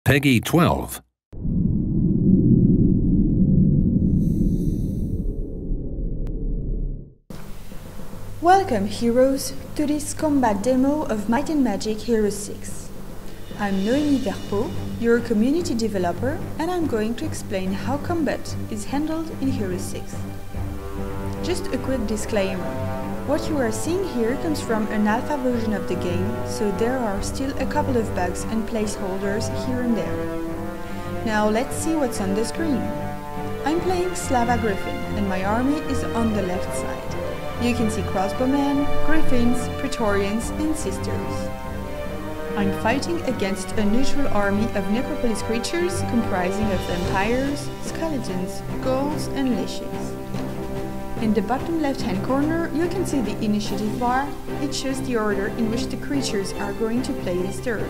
Peggy 12. Welcome, heroes, to this combat demo of Might and Magic Heroes 6. I'm Noémie Verpeau, your community developer, and I'm going to explain how combat is handled in Heroes 6. Just a quick disclaimer. What you are seeing here comes from an alpha version of the game, so there are still a couple of bugs and placeholders here and there. Now let's see what's on the screen. I'm playing Slava Griffin, and my army is on the left side. You can see crossbowmen, griffins, praetorians and sisters. I'm fighting against a neutral army of necropolis creatures comprising of vampires, skeletons, ghouls and liches. In the bottom left-hand corner you can see the initiative bar. It shows the order in which the creatures are going to play this turn.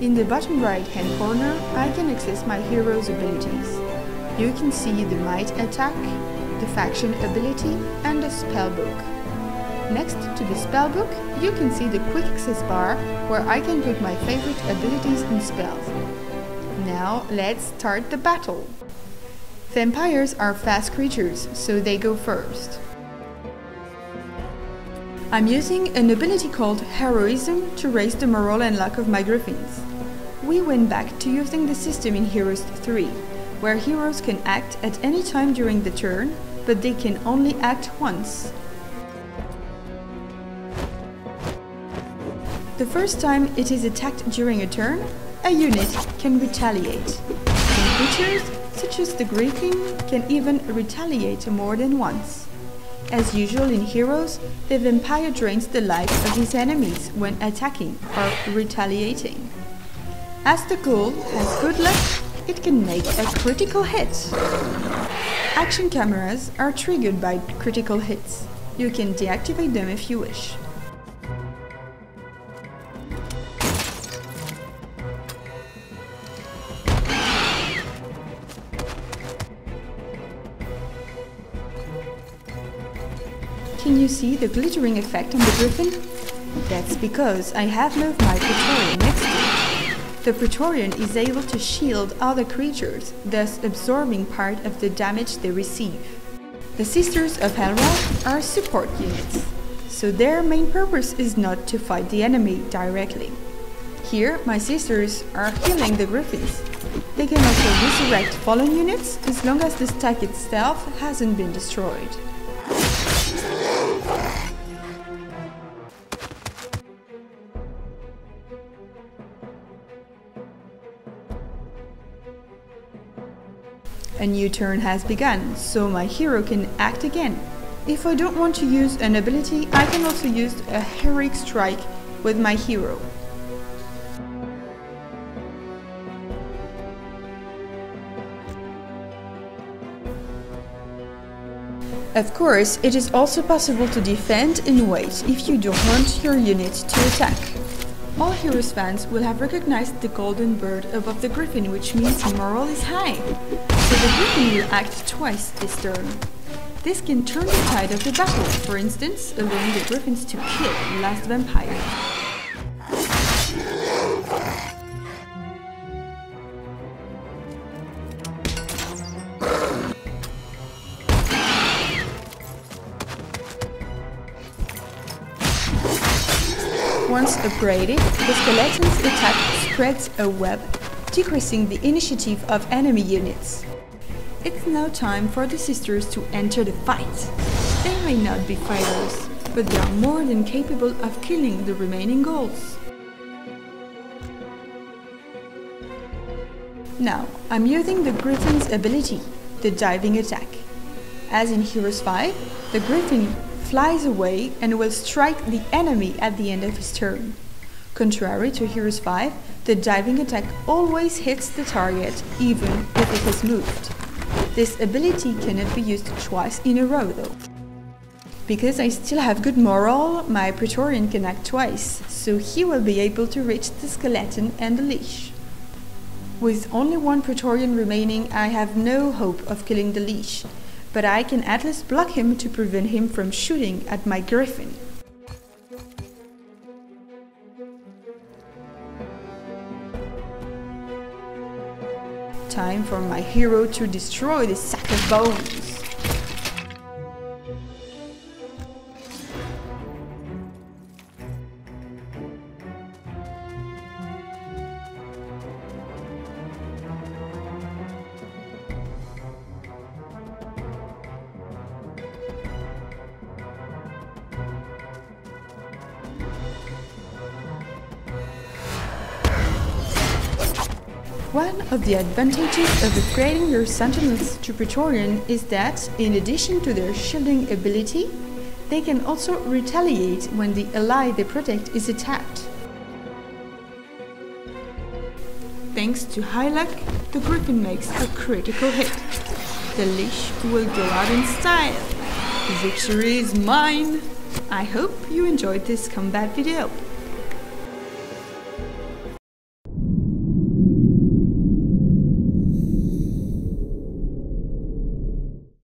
In the bottom right-hand corner I can access my hero's abilities. You can see the Might attack, the faction ability and the spellbook. Next to the spellbook, you can see the quick access bar where I can put my favorite abilities and spells. Now let's start the battle. Vampires are fast creatures, so they go first. I'm using an ability called Heroism to raise the morale and luck of my griffins. We went back to using the system in Heroes 3, where heroes can act at any time during the turn, but they can only act once. The first time it is attacked during a turn, a unit can retaliate. Some creatures, such as the Griffin, can even retaliate more than once. As usual in Heroes, the vampire drains the life of his enemies when attacking or retaliating. As the ghoul has good luck, it can make a critical hit. Action cameras are triggered by critical hits. You can deactivate them if you wish. Can you see the glittering effect on the Griffin? That's because I have moved my Praetorian next to it. The Praetorian is able to shield other creatures, thus absorbing part of the damage they receive. The Sisters of Helroth are support units, so their main purpose is not to fight the enemy directly. Here, my sisters are healing the Griffins. They can also resurrect fallen units as long as the stack itself hasn't been destroyed. A new turn has begun, so my hero can act again. If I don't want to use an ability, I can also use a heroic strike with my hero. Of course, it is also possible to defend and wait if you don't want your unit to attack. All Heroes fans will have recognized the golden bird above the Griffin, which means morale is high. So the Griffin will act twice this turn. This can turn the tide of the battle, for instance, allowing the Griffins to kill the last vampire. Once upgraded, the skeleton's attack spreads a web, decreasing the initiative of enemy units. It's now time for the sisters to enter the fight. They may not be fighters, but they are more than capable of killing the remaining ghouls. Now, I'm using the Griffin's ability, the diving attack. As in Heroes 5, the Griffin flies away and will strike the enemy at the end of his turn. Contrary to Heroes 5, the diving attack always hits the target, even if it has moved. This ability cannot be used twice in a row though. Because I still have good morale, my Praetorian can act twice, so he will be able to reach the skeleton and the leash. With only one Praetorian remaining, I have no hope of killing the leash, but I can at least block him to prevent him from shooting at my Griffin. Time for my hero to destroy this sack of bones. One of the advantages of upgrading your Sentinels to Praetorian is that, in addition to their shielding ability, they can also retaliate when the ally they protect is attacked. Thanks to high luck, the Griffin makes a critical hit. The leash will go out in style. Victory is mine! I hope you enjoyed this combat video.